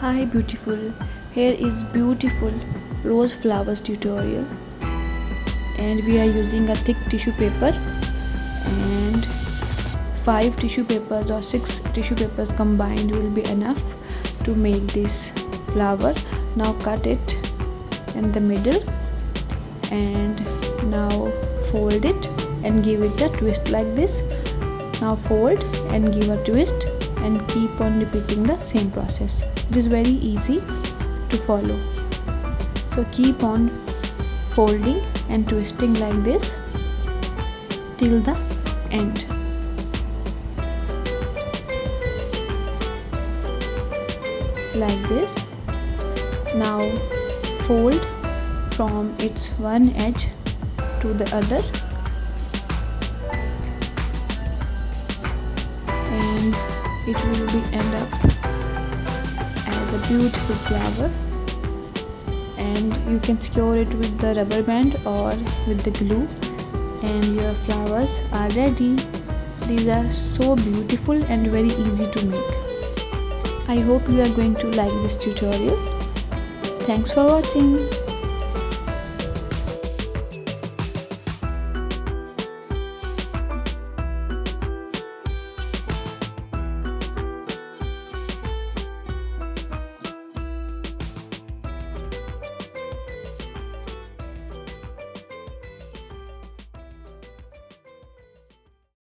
Hi beautiful, here is beautiful rose flowers tutorial, and we are using a thick tissue paper and 5 tissue papers or 6 tissue papers combined will be enough to make this flower. Now cut it in the middle and now fold it and give it a twist like this. Now fold and give a twist and keep on repeating the same process. It is very easy to follow, so keep on folding and twisting like this till the end. Like this. Now fold from its one edge to the other and it will be end up as a beautiful flower, and you can secure it with the rubber band or with the glue and your flowers are ready. These are so beautiful and very easy to make. I hope you are going to like this tutorial. Thanks for watching.